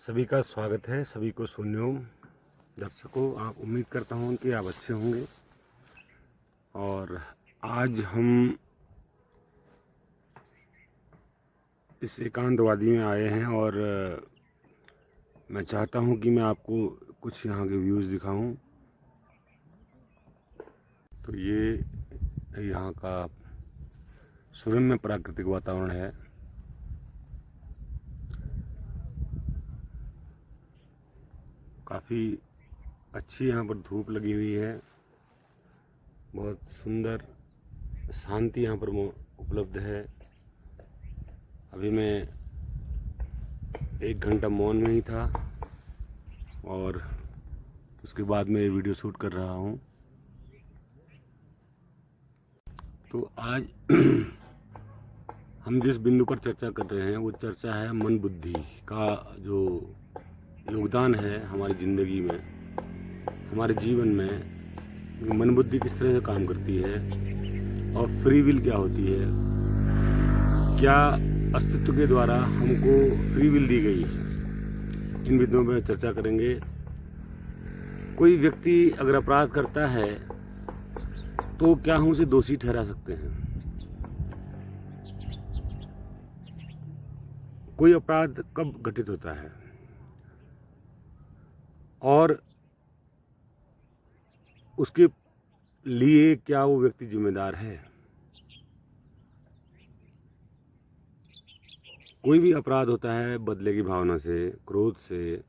सभी का स्वागत है। सभी को सोन्योम दर्शकों, आप उम्मीद करता हूँ कि आप अच्छे होंगे। और आज हम इस एकांत वादी में आए हैं और मैं चाहता हूँ कि मैं आपको कुछ यहाँ के व्यूज़ दिखाऊं। तो ये यहाँ का सुरम्य प्राकृतिक वातावरण है। काफ़ी अच्छी यहाँ पर धूप लगी हुई है, बहुत सुंदर शांति यहाँ पर उपलब्ध है। अभी मैं 1 घंटा मौन में ही था और उसके बाद मैं ये वीडियो शूट कर रहा हूँ। तो आज हम जिस बिंदु पर चर्चा कर रहे हैं वो चर्चा है मन बुद्धि का जो योगदान है हमारी ज़िंदगी में, हमारे जीवन में। मन बुद्धि किस तरह से काम करती है और फ्री विल क्या होती है, क्या अस्तित्व के द्वारा हमको फ्री विल दी गई है, इन बिंदुओं पर चर्चा करेंगे। कोई व्यक्ति अगर अपराध करता है तो क्या हम उसे दोषी ठहरा सकते हैं? कोई अपराध कब घटित होता है और उसके लिए क्या वो व्यक्ति जिम्मेदार है? कोई भी अपराध होता है बदले की भावना से, क्रोध से,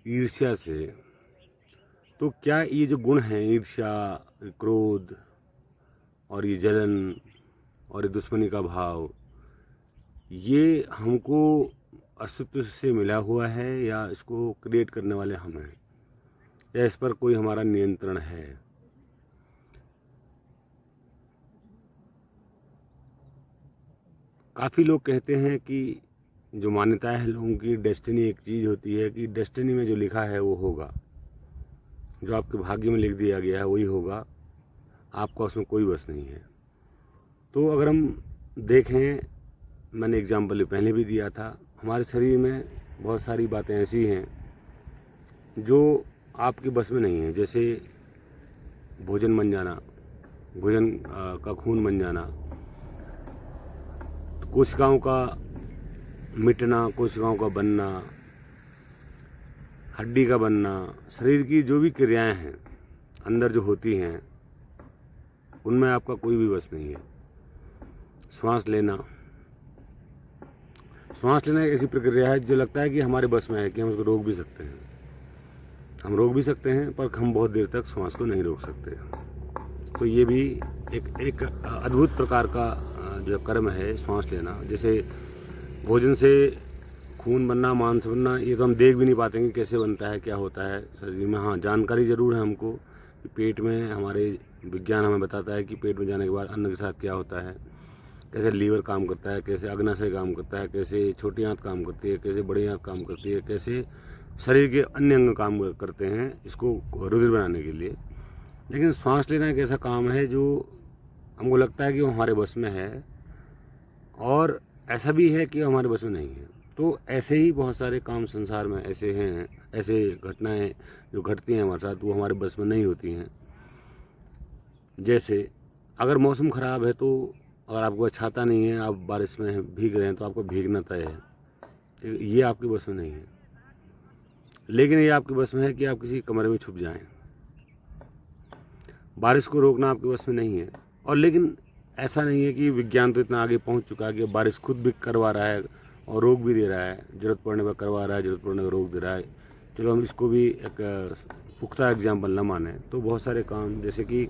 ईर्ष्या से। तो क्या ये जो गुण हैं, ईर्ष्या, क्रोध और ये जलन और ये दुश्मनी का भाव, ये हमको अस्तित्व से मिला हुआ है या इसको क्रिएट करने वाले हम हैं, या इस पर कोई हमारा नियंत्रण है? काफ़ी लोग कहते हैं कि जो मान्यता है लोगों की, डेस्टिनी एक चीज़ होती है कि डेस्टिनी में जो लिखा है वो होगा, जो आपके भाग्य में लिख दिया गया है वही होगा, आपका उसमें कोई बस नहीं है। तो अगर हम देखें, मैंने एग्जाम्पल पहले भी दिया था, हमारे शरीर में बहुत सारी बातें ऐसी हैं जो आपके बस में नहीं है। जैसे भोजन बन जाना, भोजन का खून बन जाना, कोशिकाओं का मिटना, कोशिकाओं का बनना, हड्डी का बनना, शरीर की जो भी क्रियाएं हैं अंदर जो होती हैं उनमें आपका कोई भी बस नहीं है। सांस लेना एक ऐसी प्रक्रिया है जो लगता है कि हमारे बस में है, कि हम उसको रोक भी सकते हैं। हम रोक भी सकते हैं पर हम बहुत देर तक सांस को नहीं रोक सकते। तो ये भी एक अद्भुत प्रकार का जो कर्म है सांस लेना। जैसे भोजन से खून बनना, मांस बनना, ये तो हम देख भी नहीं पाते कि कैसे बनता है, क्या होता है शरीर में। हाँ, जानकारी ज़रूर है हमको कि पेट में, हमारे विज्ञान हमें बताता है कि पेट में जाने के बाद अन्न के साथ क्या होता है, कैसे लीवर काम करता है, कैसे अग्नाशय काम करता है, कैसे छोटी आंत काम करती है, कैसे बड़ी आंत काम करती है, कैसे शरीर के अन्य अंग काम करते हैं इसको रुधिर बनाने के लिए। लेकिन सांस लेना एक ऐसा काम है जो हमको लगता है कि वो हमारे बस में है, और ऐसा भी है कि हमारे बस में नहीं है। तो ऐसे ही बहुत सारे काम संसार में ऐसे हैं, ऐसे घटनाएं जो घटती हैं हमारे साथ, वो हमारे बस में नहीं होती हैं। जैसे अगर मौसम ख़राब है तो अगर आपको छाता नहीं है, आप बारिश में भीग रहे हैं, तो आपको भीगना तय है, तो ये आपके बस में नहीं है। लेकिन ये आपके बस में है कि आप किसी कमरे में छुप जाएं। बारिश को रोकना आपके बस में नहीं है। और लेकिन ऐसा नहीं है कि विज्ञान तो इतना आगे पहुंच चुका है कि बारिश खुद भी करवा रहा है और रोक भी दे रहा है, ज़रूरत पड़ने पर करवा रहा है, ज़रूरत पड़ने पर रोक दे रहा है। चलो हम इसको भी एक पुख्ता एग्जाम्पल न माने तो बहुत सारे काम, जैसे कि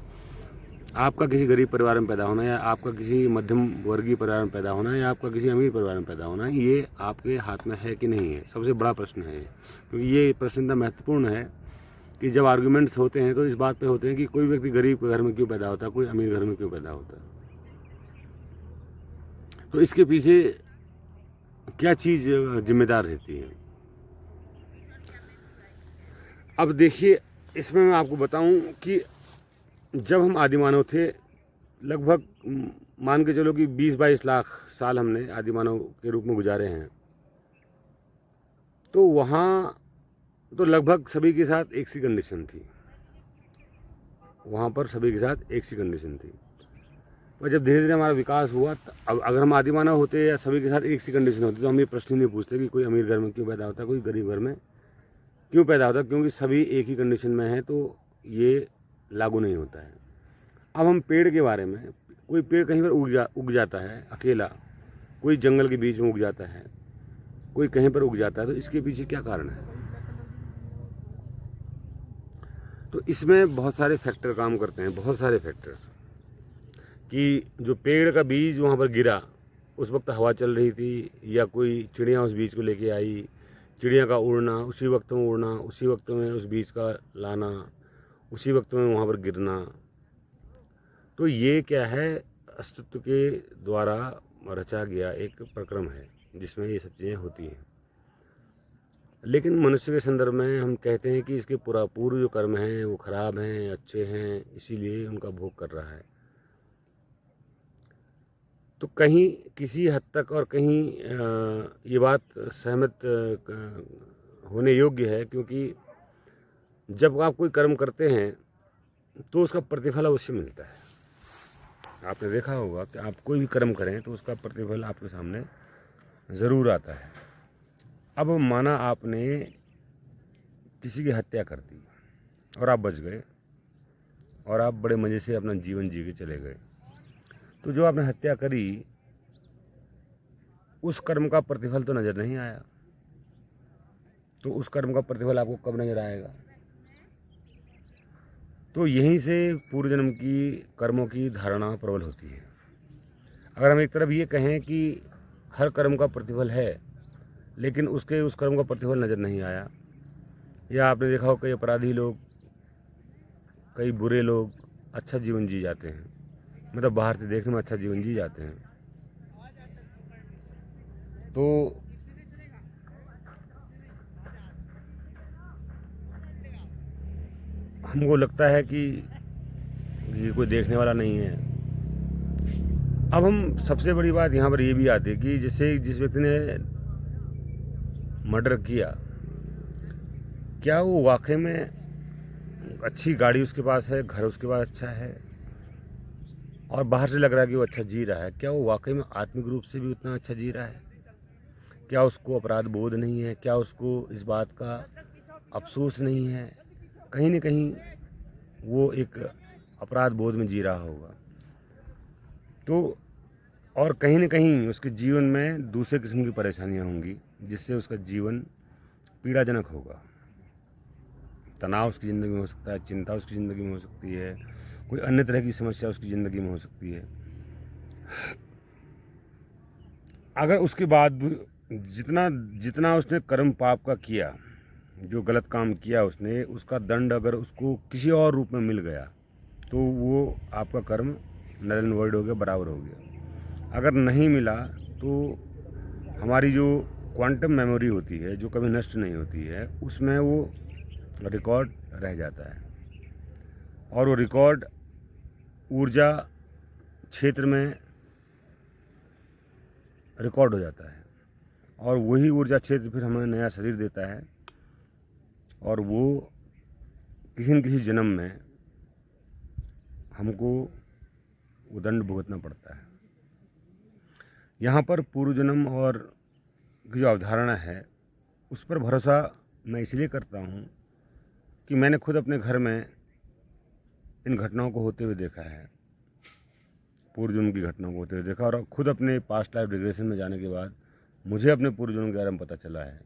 आपका किसी गरीब परिवार में पैदा होना, या आपका किसी मध्यम वर्गीय परिवार में पैदा होना, या आपका किसी अमीर परिवार में पैदा होना, ये आपके हाथ में है कि नहीं है, सबसे बड़ा प्रश्न है। क्योंकि ये प्रश्न इतना महत्वपूर्ण है कि जब आर्गूमेंट्स होते हैं तो इस बात पे होते हैं कि कोई व्यक्ति गरीब घर में क्यों पैदा होता है, कोई अमीर घर में क्यों पैदा होता है। तो इसके पीछे क्या चीज़ जिम्मेदार रहती है? अब देखिए, इसमें मैं आपको बताऊं कि जब हम आदिमानव थे, लगभग मान के चलो कि 20-22 लाख साल हमने आदिमानव के रूप में गुजारे हैं। तो वहाँ तो लगभग सभी के साथ एक सी कंडीशन थी, वहाँ पर सभी के साथ एक सी कंडीशन थी। और जब धीरे धीरे हमारा विकास हुआ, अब अगर हम आदिमानव होते या सभी के साथ एक सी कंडीशन होती तो हम ये प्रश्न ही नहीं पूछते कि कोई अमीर घर में क्यों पैदा होता है, कोई गरीब घर में क्यों पैदा होता है, क्योंकि सभी एक ही कंडीशन में हैं तो ये लागू नहीं होता है। अब हम पेड़ के बारे में, कोई पेड़ कहीं पर उग जाता है अकेला, कोई जंगल के बीच में उग जाता है, कोई कहीं पर उग जाता है, तो इसके पीछे क्या कारण है? तो इसमें बहुत सारे फैक्टर काम करते हैं, बहुत सारे फैक्टर, कि जो पेड़ का बीज वहाँ पर गिरा, उस वक्त हवा चल रही थी या कोई चिड़िया उस बीज को लेके आई, चिड़िया का उड़ना, उसी वक्त में उड़ना, उसी वक्त में उस बीज का लाना, उसी वक्त में वहाँ पर गिरना, तो ये क्या है, अस्तित्व के द्वारा रचा गया एक प्रक्रम है जिसमें ये सब चीज़ें होती हैं। लेकिन मनुष्य के संदर्भ में हम कहते हैं कि इसके पूर्व जो कर्म हैं वो खराब हैं, अच्छे हैं, इसीलिए उनका भोग कर रहा है। तो कहीं किसी हद तक और कहीं ये बात सहमत होने योग्य है, क्योंकि जब आप कोई कर्म करते हैं तो उसका प्रतिफल अवश्य मिलता है। आपने देखा होगा कि आप कोई भी कर्म करें तो उसका प्रतिफल आपके सामने ज़रूर आता है। अब माना आपने किसी की हत्या कर दी और आप बच गए और आप बड़े मज़े से अपना जीवन जी के चले गए, तो जो आपने हत्या करी उस कर्म का प्रतिफल तो नज़र नहीं आया, तो उस कर्म का प्रतिफल आपको कब नज़र आएगा? तो यहीं से पूर्व जन्म की कर्मों की धारणा प्रबल होती है। अगर हम एक तरफ ये कहें कि हर कर्म का प्रतिफल है, लेकिन उसके उस कर्म का प्रतिफल नज़र नहीं आया, या आपने देखा हो कई अपराधी लोग, कई बुरे लोग अच्छा जीवन जी जाते हैं, मतलब बाहर से देखने में अच्छा जीवन जी जाते हैं, तो हमको लगता है कि ये कोई देखने वाला नहीं है। अब हम सबसे बड़ी बात यहाँ पर ये भी आती है कि जैसे जिस व्यक्ति ने मर्डर किया, क्या वो वाकई में अच्छी गाड़ी उसके पास है, घर उसके पास अच्छा है और बाहर से लग रहा है कि वो अच्छा जी रहा है, क्या वो वाकई में आत्मिक रूप से भी उतना अच्छा जी रहा है? क्या उसको अपराध बोध नहीं है? क्या उसको इस बात का अफसोस नहीं है? कहीं न कहीं वो एक अपराध बोध में जी रहा होगा। तो और कहीं न कहीं उसके जीवन में दूसरे किस्म की परेशानियां होंगी, जिससे उसका जीवन पीड़ाजनक होगा। तनाव उसकी ज़िंदगी में हो सकता है, चिंता उसकी ज़िंदगी में हो सकती है, कोई अन्य तरह की समस्या उसकी ज़िंदगी में हो सकती है। अगर उसके बाद जितना उसने कर्म पाप का किया, जो गलत काम किया उसने, उसका दंड अगर उसको किसी और रूप में मिल गया, तो वो आपका कर्म नल एंड वॉइड हो गया, बराबर हो गया। अगर नहीं मिला तो हमारी जो क्वांटम मेमोरी होती है, जो कभी नष्ट नहीं होती है, उसमें वो रिकॉर्ड रह जाता है और वो रिकॉर्ड ऊर्जा क्षेत्र में रिकॉर्ड हो जाता है और वही ऊर्जा क्षेत्र फिर हमें नया शरीर देता है और वो किसी न किसी जन्म में हमको वो दंड भुगतना पड़ता है। यहाँ पर पूर्व जन्म और की जो अवधारणा है उस पर भरोसा मैं इसलिए करता हूँ कि मैंने खुद अपने घर में इन घटनाओं को होते हुए देखा है, पूर्व जन्म की घटनाओं को होते हुए देखा, और खुद अपने पास्ट लाइफ रिग्रेशन में जाने के बाद मुझे अपने पूर्व जन्म के बारे में पता चला है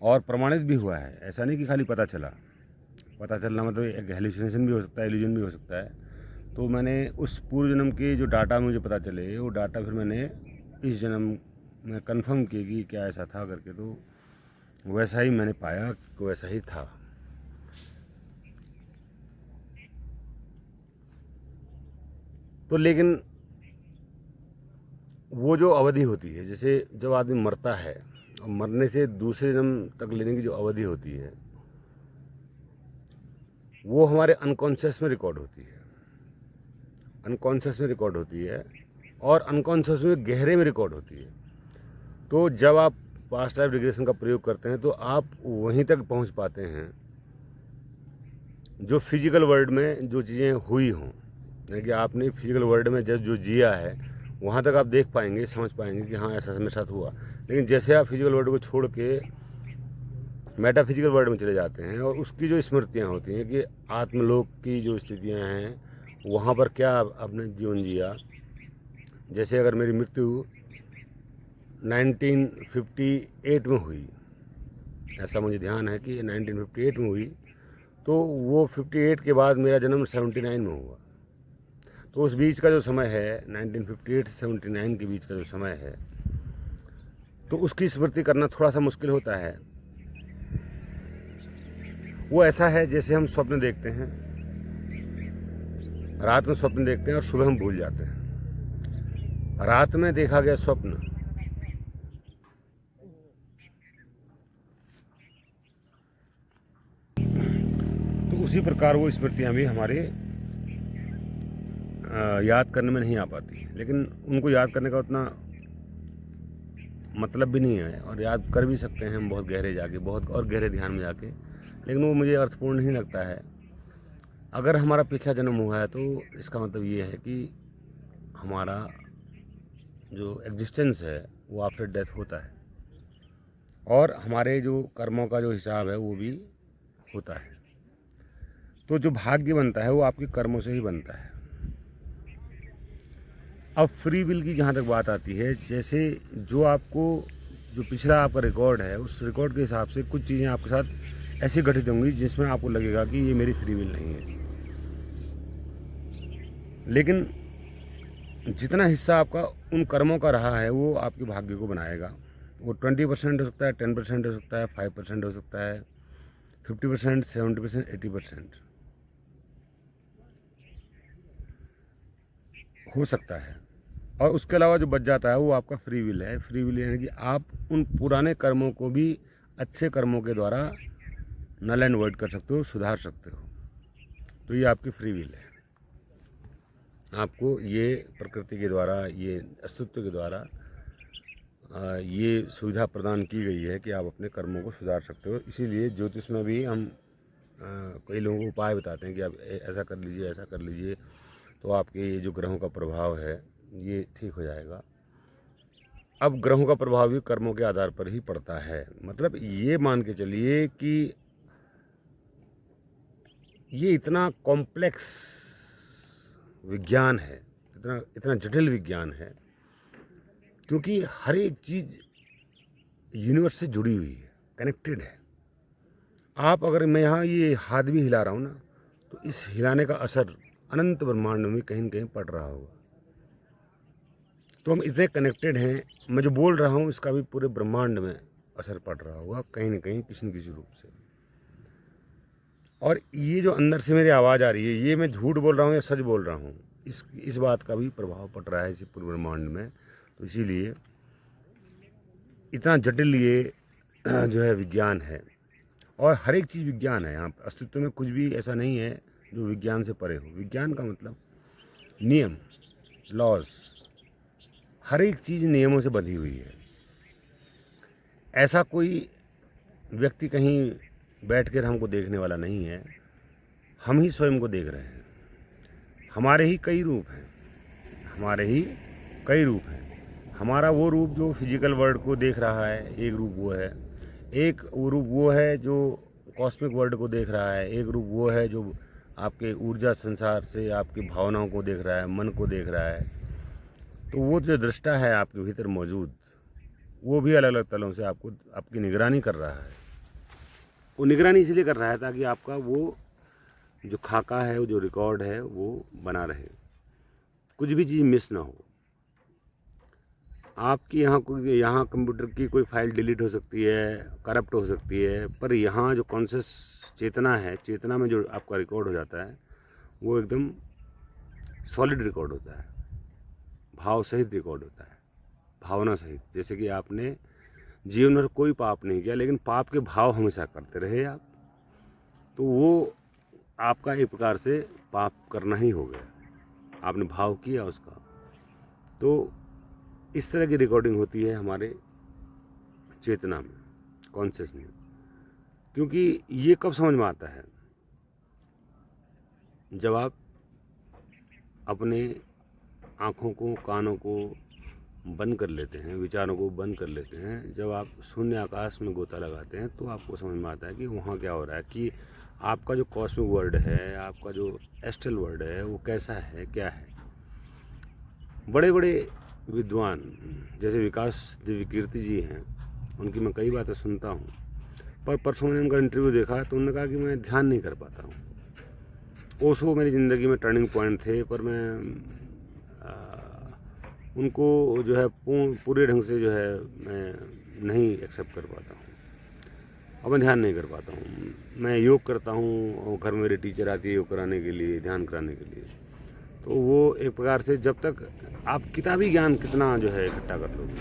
और प्रमाणित भी हुआ है। ऐसा नहीं कि खाली पता चलना मतलब एक हेलुसिनेशन भी हो सकता है, इल्यूजन भी हो सकता है। तो मैंने उस पूर्व जन्म के जो डाटा मुझे पता चले, वो डाटा फिर मैंने इस जन्म में कंफर्म किए कि क्या ऐसा था करके, तो वैसा ही मैंने पाया कि वैसा ही था। तो लेकिन वो जो अवधि होती है, जैसे जब आदमी मरता है और मरने से दूसरे जन्म तक लेने की जो अवधि होती है, वो हमारे अनकॉन्शियस में रिकॉर्ड होती है, और अनकॉन्शियस में गहरे में रिकॉर्ड होती है। तो जब आप पास्ट लाइफ रिग्रेशन का प्रयोग करते हैं तो आप वहीं तक पहुंच पाते हैं जो फिजिकल वर्ल्ड में जो चीज़ें हुई हों, यानी कि आपने फिजिकल वर्ल्ड में जो जिया है वहाँ तक आप देख पाएंगे, समझ पाएंगे कि हाँ ऐसा मेरे साथ हुआ। लेकिन जैसे आप फिजिकल वर्ल्ड को छोड़ के मेटाफिजिकल वर्ल्ड में चले जाते हैं और उसकी जो स्मृतियाँ होती हैं कि आत्मलोक की जो स्थितियाँ हैं वहाँ पर क्या आपने जीवन जिया। जैसे अगर मेरी मृत्यु 1958 में हुई, ऐसा मुझे ध्यान है कि 1958 में हुई, तो वो 58 के बाद मेरा जन्म 79 में हुआ। तो उस बीच का जो समय है 1958 से 79 के बीच का जो समय है, तो उसकी स्मृति करना थोड़ा सा मुश्किल होता है। वो ऐसा है जैसे हम स्वप्न देखते हैं, रात में स्वप्न देखते हैं और सुबह हम भूल जाते हैं। रात में देखा गया स्वप्न तो उसी प्रकार वो स्मृतियाँ भी हमारे याद करने में नहीं आ पाती हैं। लेकिन उनको याद करने का उतना मतलब भी नहीं है, और याद कर भी सकते हैं हम बहुत गहरे जाके, बहुत और गहरे ध्यान में जाके, लेकिन वो मुझे अर्थपूर्ण नहीं लगता है। अगर हमारा पिछला जन्म हुआ है तो इसका मतलब ये है कि हमारा जो एग्जिस्टेंस है वो आफ्टर डेथ होता है, और हमारे जो कर्मों का जो हिसाब है वो भी होता है। तो जो भाग्य बनता है वो आपके कर्मों से ही बनता है। अब फ्री विल की जहाँ तक बात आती है, जैसे जो आपको जो पिछला आपका रिकॉर्ड है उस रिकॉर्ड के हिसाब से कुछ चीज़ें आपके साथ ऐसी घटित होंगी जिसमें आपको लगेगा कि ये मेरी फ्री विल नहीं है। लेकिन जितना हिस्सा आपका उन कर्मों का रहा है वो आपके भाग्य को बनाएगा। वो 20% हो सकता है, 10% हो सकता है, 5% हो सकता है, 50%, 70%, 80% हो सकता है। और उसके अलावा जो बच जाता है वो आपका फ्री विल है। फ्री विल यानी कि आप उन पुराने कर्मों को भी अच्छे कर्मों के द्वारा नल एंड वॉइड कर सकते हो, सुधार सकते हो। तो ये आपकी फ्री विल है। आपको ये प्रकृति के द्वारा, ये अस्तित्व के द्वारा ये सुविधा प्रदान की गई है कि आप अपने कर्मों को सुधार सकते हो। इसीलिए ज्योतिष में भी हम कई लोगों को उपाय बताते हैं कि आप ऐसा कर लीजिए, ऐसा कर लीजिए, तो आपके ये जो ग्रहों का प्रभाव है ये ठीक हो जाएगा। अब ग्रहों का प्रभाव भी कर्मों के आधार पर ही पड़ता है। मतलब ये मान के चलिए कि ये इतना कॉम्प्लेक्स विज्ञान है, इतना जटिल विज्ञान है, क्योंकि हर एक चीज़ यूनिवर्स से जुड़ी हुई है, कनेक्टेड है। आप अगर मैं यहाँ ये हाथ भी हिला रहा हूँ ना, तो इस हिलाने का असर अनंत ब्रह्मांड में कहीं न कहीं पड़ रहा होगा। तो हम इतने कनेक्टेड हैं, मैं जो बोल रहा हूँ इसका भी पूरे ब्रह्मांड में असर पड़ रहा होगा कहीं न कहीं, किसी न किसी रूप से। और ये जो अंदर से मेरी आवाज़ आ रही है, ये मैं झूठ बोल रहा हूँ या सच बोल रहा हूँ, इस बात का भी प्रभाव पड़ रहा है इस पूरे ब्रह्मांड में। तो इसीलिए इतना जटिल ये जो है विज्ञान है, और हर एक चीज़ विज्ञान है। यहाँ अस्तित्व में कुछ भी ऐसा नहीं है जो विज्ञान से परे हो। विज्ञान का मतलब नियम, लॉज, हर एक चीज़ नियमों से बंधी हुई है। ऐसा कोई व्यक्ति कहीं बैठकर हमको देखने वाला नहीं है, हम ही स्वयं को देख रहे हैं। हमारे ही कई रूप हैं, हमारे ही कई रूप हैं। हमारा वो रूप जो फिजिकल वर्ल्ड को देख रहा है, एक रूप वो है। एक वो रूप वो है जो कॉस्मिक वर्ल्ड को देख रहा है। एक रूप वो है जो आपके ऊर्जा संसार से आपकी भावनाओं को देख रहा है, मन को देख रहा है। तो वो जो दृष्टा है आपके भीतर मौजूद, वो भी अलग अलग तलों से आपको आपकी निगरानी कर रहा है। वो निगरानी इसलिए कर रहा है ताकि आपका वो जो खाका है, वो जो रिकॉर्ड है वो बना रहे, कुछ भी चीज़ मिस ना हो। आपकी यहाँ कंप्यूटर की कोई फाइल डिलीट हो सकती है, करप्ट हो सकती है, पर यहाँ जो कॉन्शियस चेतना है, चेतना में जो आपका रिकॉर्ड हो जाता है वो एकदम सॉलिड रिकॉर्ड होता है, भाव सहित रिकॉर्ड होता है, भावना सहित। जैसे कि आपने जीवन में कोई पाप नहीं किया, लेकिन पाप के भाव हमेशा करते रहे आप, तो वो आपका एक प्रकार से पाप करना ही हो गया, आपने भाव किया उसका। तो इस तरह की रिकॉर्डिंग होती है हमारे चेतना में, कॉन्शियस में। क्योंकि ये कब समझ में आता है, जब आप अपने आँखों को, कानों को बंद कर लेते हैं, विचारों को बंद कर लेते हैं, जब आप शून्य आकाश में गोता लगाते हैं, तो आपको समझ में आता है कि वहाँ क्या हो रहा है, कि आपका जो कॉस्मिक वर्ल्ड है, आपका जो एस्ट्रल वर्ल्ड है, वो कैसा है, क्या है। बड़े बड़े विद्वान जैसे विकास दिव्यकीर्ति जी हैं, उनकी मैं कई बातें सुनता हूँ, पर परसों मैंने उनका इंटरव्यू देखा तो उन्होंने कहा कि मैं ध्यान नहीं कर पाता हूँ। ओशो मेरी ज़िंदगी में टर्निंग पॉइंट थे, पर मैं उनको जो है पूरे ढंग से जो है मैं नहीं एक्सेप्ट कर पाता हूँ और मैं ध्यान नहीं कर पाता हूँ। मैं योग करता हूँ और घर में मेरी टीचर आती है योग कराने के लिए, ध्यान कराने के लिए। तो वो एक प्रकार से, जब तक आप किताबी ज्ञान कितना जो है इकट्ठा कर लोगे,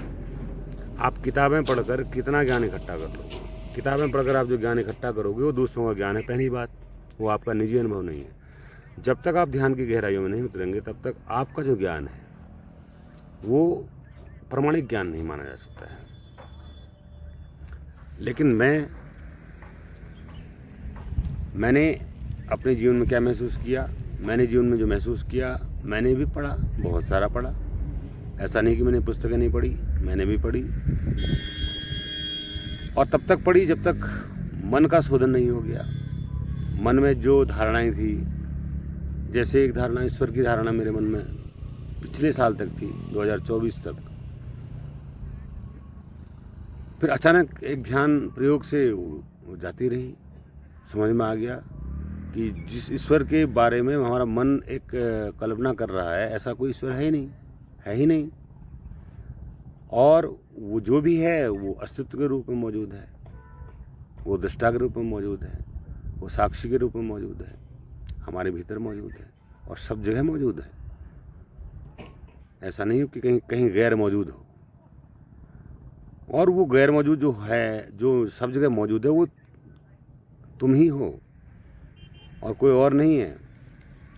आप किताबें पढ़कर कितना ज्ञान इकट्ठा कर लोगे, किताबें पढ़कर आप जो ज्ञान इकट्ठा करोगे वो दूसरों का ज्ञान है, पहली बात, वो आपका निजी अनुभव नहीं है। जब तक आप ध्यान की गहराइयों में नहीं उतरेंगे, तब तक आपका जो ज्ञान है वो प्रमाणिक ज्ञान नहीं माना जा सकता है। लेकिन मैंने अपने जीवन में क्या महसूस किया, मैंने जीवन में जो महसूस किया, मैंने भी पढ़ा, बहुत सारा पढ़ा। ऐसा नहीं कि मैंने पुस्तकें नहीं पढ़ी, मैंने भी पढ़ी, और तब तक पढ़ी जब तक मन का शोधन नहीं हो गया। मन में जो धारणाएं थी, जैसे एक धारणा, ईश्वर की धारणा मेरे मन में पिछले साल तक थी, 2024 तक। फिर अचानक एक ध्यान प्रयोग से वो जाती रही। समझ में आ गया कि जिस ईश्वर के बारे में हमारा मन एक कल्पना कर रहा है, ऐसा कोई ईश्वर है ही नहीं, है ही नहीं। और वो जो भी है वो अस्तित्व के रूप में मौजूद है, वो दृष्टा के रूप में मौजूद है, वो साक्षी के रूप में मौजूद है, हमारे भीतर मौजूद है और सब जगह मौजूद है। ऐसा नहीं हो कि कहीं कहीं गैर मौजूद हो। और वो गैर मौजूद जो है, जो सब जगह मौजूद है, वो तुम ही हो और कोई और नहीं है।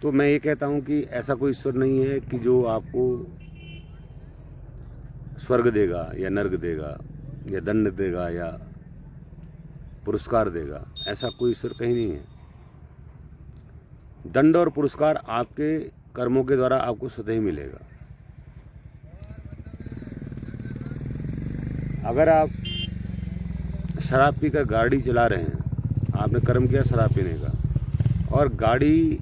तो मैं ये कहता हूँ कि ऐसा कोई ईश्वर नहीं है कि जो आपको स्वर्ग देगा या नर्क देगा या दंड देगा या पुरस्कार देगा। ऐसा कोई ईश्वर कहीं नहीं है। दंड और पुरस्कार आपके कर्मों के द्वारा आपको स्वतः ही मिलेगा। अगर आप शराब पीकर गाड़ी चला रहे हैं, आपने कर्म किया शराब पीने का, और गाड़ी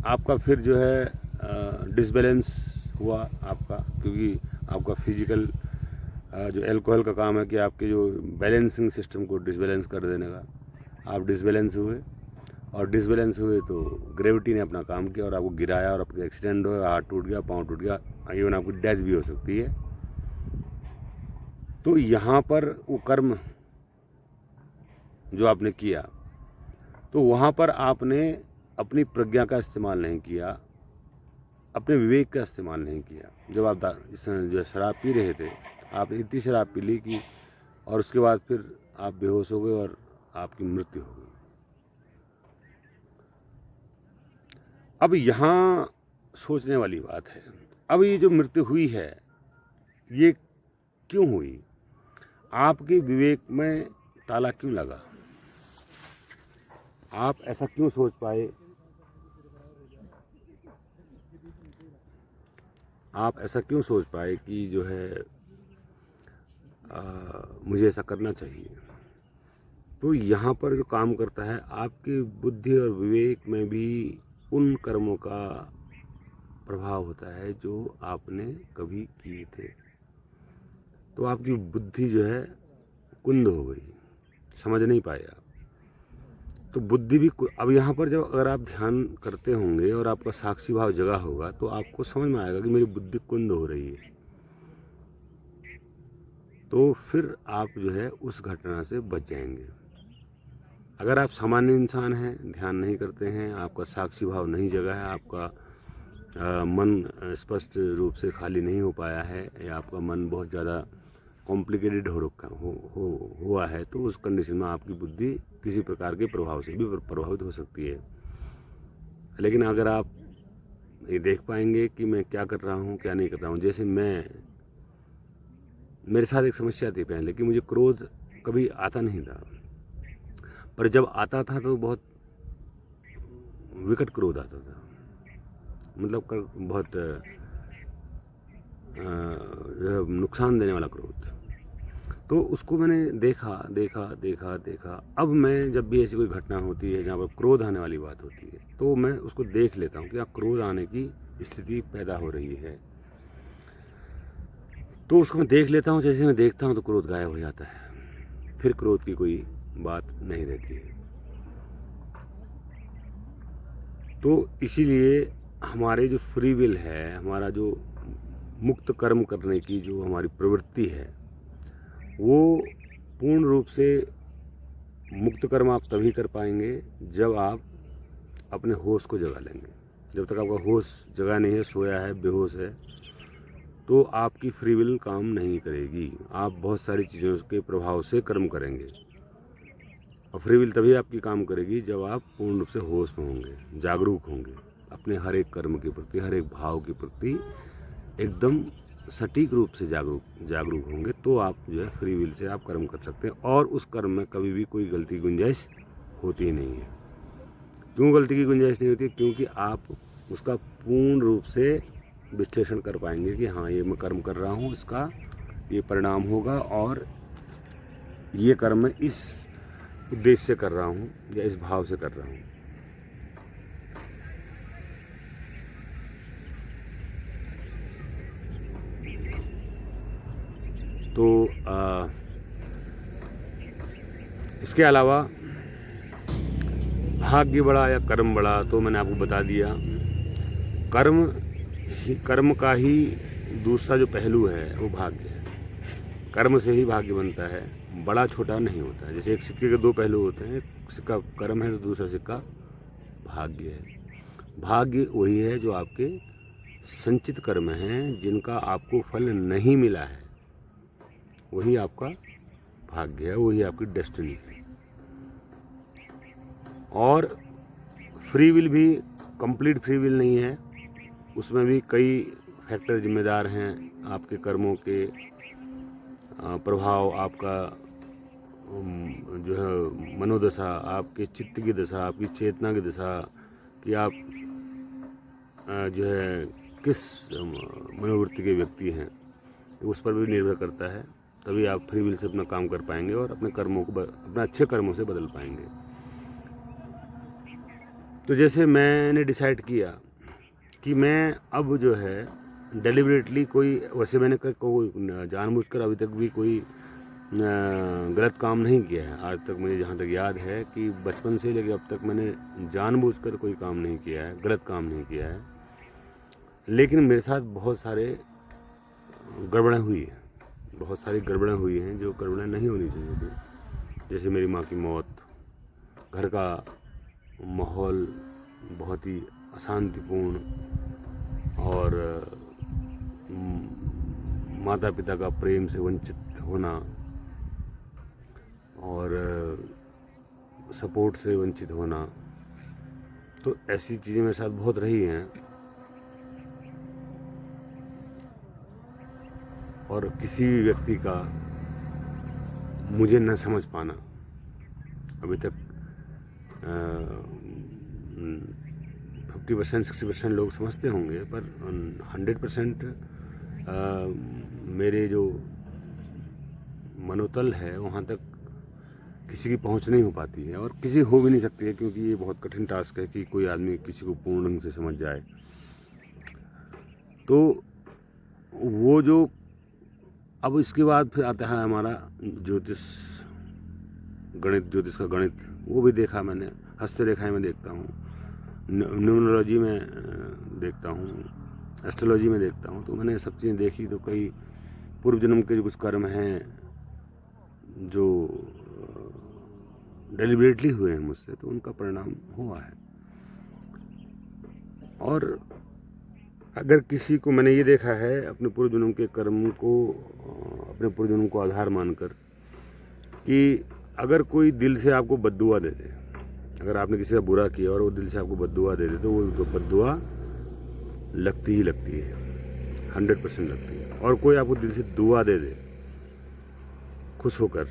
आपका फिर जो है डिसबैलेंस हुआ आपका, क्योंकि आपका फिजिकल जो एल्कोहल का काम है कि आपके जो बैलेंसिंग सिस्टम को डिसबैलेंस कर देने का, आप डिसबैलेंस हुए, और डिसबैलेंस हुए तो ग्रेविटी ने अपना काम किया और आपको गिराया और आपका एक्सीडेंट हो, हाथ टूट गया, पाँव टूट गया, इवन आपकी डेथ भी हो सकती है। तो यहाँ पर वो कर्म जो आपने किया, तो वहाँ पर आपने अपनी प्रज्ञा का इस्तेमाल नहीं किया, अपने विवेक का इस्तेमाल नहीं किया। जब आप जो शराब पी रहे थे, आपने इतनी शराब पी ली कि, और उसके बाद फिर आप बेहोश हो गए और आपकी मृत्यु हो गई। अब यहाँ सोचने वाली बात है, अब ये जो मृत्यु हुई है, ये क्यों हुई? आपके विवेक में ताला क्यों लगा? आप ऐसा क्यों सोच पाए? आप ऐसा क्यों सोच पाए कि जो है मुझे ऐसा करना चाहिए? तो यहाँ पर जो काम करता है, आपकी बुद्धि और विवेक में भी उन कर्मों का प्रभाव होता है जो आपने कभी किए थे। तो आपकी बुद्धि जो है कुंद हो गई, समझ नहीं पाए आप। तो बुद्धि भी, अब यहाँ पर जब अगर आप ध्यान करते होंगे और आपका साक्षी भाव जगा होगा, तो आपको समझ में आएगा कि मेरी बुद्धि कुंद हो रही है। तो फिर आप जो है उस घटना से बच जाएंगे। अगर आप सामान्य इंसान हैं, ध्यान नहीं करते हैं, आपका साक्षी भाव नहीं जगा है, आपका मन स्पष्ट रूप से खाली नहीं हो पाया है, या आपका मन बहुत ज़्यादा कॉम्प्लिकेटेड हुआ है, तो उस कंडीशन में आपकी बुद्धि किसी प्रकार के प्रभाव से भी प्रभावित हो सकती है। लेकिन अगर आप ये देख पाएंगे कि मैं क्या कर रहा हूँ, क्या नहीं कर रहा हूँ, जैसे मेरे साथ एक समस्या थी पहले कि मुझे क्रोध कभी आता नहीं था, पर जब आता था तो बहुत विकट क्रोध आता था, मतलब बहुत नुकसान देने वाला क्रोध। तो उसको मैंने देखा देखा देखा देखा। अब मैं जब भी ऐसी कोई घटना होती है जहाँ पर क्रोध आने वाली बात होती है तो मैं उसको देख लेता हूँ कि यहाँ क्रोध आने की स्थिति पैदा हो रही है। तो उसको मैं देख लेता हूँ, जैसे मैं देखता हूँ तो क्रोध गायब हो जाता है, फिर क्रोध की कोई बात नहीं रहती है। तो इसीलिए हमारे जो फ्री विल है, हमारा जो मुक्त कर्म करने की जो हमारी प्रवृत्ति है, वो पूर्ण रूप से मुक्त कर्म आप तभी कर पाएंगे जब आप अपने होश को जगा लेंगे। जब तक आपका होश जगा नहीं है, सोया है, बेहोश है, तो आपकी फ्री विल काम नहीं करेगी। आप बहुत सारी चीज़ों के प्रभाव से कर्म करेंगे, और फ्री विल तभी आपकी काम करेगी जब आप पूर्ण रूप से होश में होंगे, जागरूक होंगे, अपने हर एक कर्म के प्रति, हर एक भाव के प्रति एकदम सटीक रूप से जागरूक होंगे। तो आप जो है फ्री विल से आप कर्म कर सकते हैं, और उस कर्म में कभी भी कोई गलती की गुंजाइश होती ही नहीं है। क्यों गलती की गुंजाइश नहीं होती? क्योंकि आप उसका पूर्ण रूप से विश्लेषण कर पाएंगे कि हाँ, ये मैं कर्म कर रहा हूँ, इसका ये परिणाम होगा, और ये कर्म मैं इस उद्देश्य से कर रहा हूँ या इस भाव से कर रहा हूँ। तो इसके अलावा भाग्य बड़ा या कर्म बड़ा, तो मैंने आपको बता दिया। कर्म का ही दूसरा जो पहलू है वो भाग्य है। कर्म से ही भाग्य बनता है, बड़ा छोटा नहीं होता है। जैसे एक सिक्के के दो पहलू होते हैं, एक सिक्का कर्म है तो दूसरा सिक्का भाग्य है। भाग्य वही है जो आपके संचित कर्म हैं, जिनका आपको फल नहीं मिला है, वही आपका भाग्य है, वही आपकी डेस्टिनी है। और फ्री विल भी कंप्लीट फ्री विल नहीं है, उसमें भी कई फैक्टर जिम्मेदार हैं। आपके कर्मों के प्रभाव, आपका जो है मनोदशा, आपके चित्त की दशा, आपकी चेतना की दशा, कि आप जो है किस मनोवृत्ति के व्यक्ति हैं, उस पर भी निर्भर करता है। तभी आप फ्री विल से अपना काम कर पाएंगे और अपने कर्मों को अपने अच्छे कर्मों से बदल पाएंगे। तो जैसे मैंने डिसाइड किया कि मैं अब जो है डेलिबरेटली कोई, वैसे मैंने कोई जानबूझकर अभी तक भी कोई गलत काम नहीं किया है। आज तक मुझे जहाँ तक याद है कि बचपन से लेकर अब तक मैंने जानबूझकर कोई काम नहीं किया है, गलत काम नहीं किया है। लेकिन मेरे साथ बहुत सारे गड़बड़ें हुई हैं, बहुत सारी गड़बड़ें हुई हैं जो गड़बड़ें नहीं होनी चाहिए थी। जैसे मेरी माँ की मौत, घर का माहौल बहुत ही अशांतिपूर्ण, और माता पिता का प्रेम से वंचित होना, और सपोर्ट से वंचित होना। तो ऐसी चीज़ें मेरे साथ बहुत रही हैं। और किसी भी व्यक्ति का मुझे न समझ पाना, अभी तक 50% 60% लोग समझते होंगे, पर 100% मेरे जो मनोतल है वहाँ तक किसी की पहुँच नहीं हो पाती है, और किसी हो भी नहीं सकती है, क्योंकि ये बहुत कठिन टास्क है कि कोई आदमी किसी को पूर्ण ढंग से समझ जाए। तो वो जो, अब इसके बाद फिर आता है हमारा ज्योतिष का गणित, वो भी देखा मैंने। हस्तरेखाएं में देखता हूँ, न्यूमरोलॉजी में देखता हूँ, एस्ट्रोलॉजी में देखता हूँ। तो मैंने सब चीज़ें देखी, तो कई पूर्व जन्म के जो कुछ कर्म हैं जो डेलिबरेटली हुए हैं मुझसे, तो उनका परिणाम हुआ है। और अगर किसी को, मैंने ये देखा है अपने पूर्व जन्म के कर्म को, अपने पूर्व जन्म को आधार मानकर, कि अगर कोई दिल से आपको बद्दुआ दे दे, अगर आपने किसी का बुरा किया और वो दिल से आपको बद्दुआ दे दे, तो वो बद्दुआ लगती ही लगती है, 100% लगती है। और कोई आपको दिल से दुआ दे दे, खुश होकर,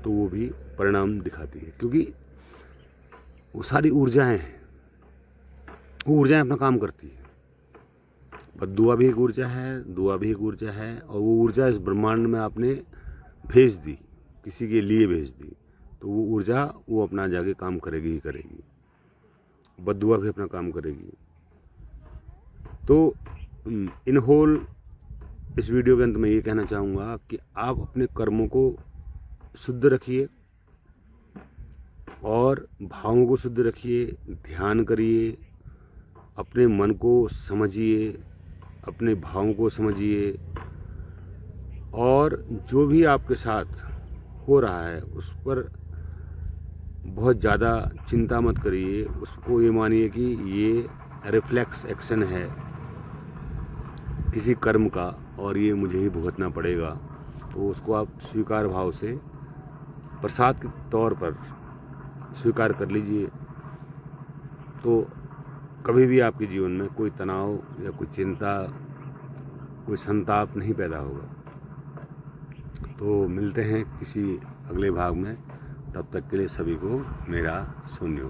तो वो भी परिणाम दिखाती है, क्योंकि वो सारी ऊर्जाएं हैं, वो ऊर्जाएं अपना काम करती है। बद्दुआ भी एक ऊर्जा है, दुआ भी एक ऊर्जा है, और वो ऊर्जा इस ब्रह्मांड में आपने भेज दी, किसी के लिए भेज दी, तो वो ऊर्जा वो अपना जाके काम करेगी ही करेगी। बद्दुआ भी अपना काम करेगी। तो इन होल इस वीडियो के अंत में ये कहना चाहूँगा कि आप अपने कर्मों को शुद्ध रखिए और भावों को शुद्ध रखिए, ध्यान करिए, अपने मन को समझिए, अपने भावों को समझिए, और जो भी आपके साथ हो रहा है उस पर बहुत ज़्यादा चिंता मत करिए। उसको ये मानिए कि ये रिफ्लेक्स एक्शन है किसी कर्म का, और ये मुझे ही भुगतना पड़ेगा। तो उसको आप स्वीकार भाव से प्रसाद के तौर पर स्वीकार कर लीजिए। तो कभी भी आपके जीवन में कोई तनाव या कोई चिंता, कोई संताप नहीं पैदा होगा। तो मिलते हैं किसी अगले भाग में, तब तक के लिए सभी को मेरा शून्य।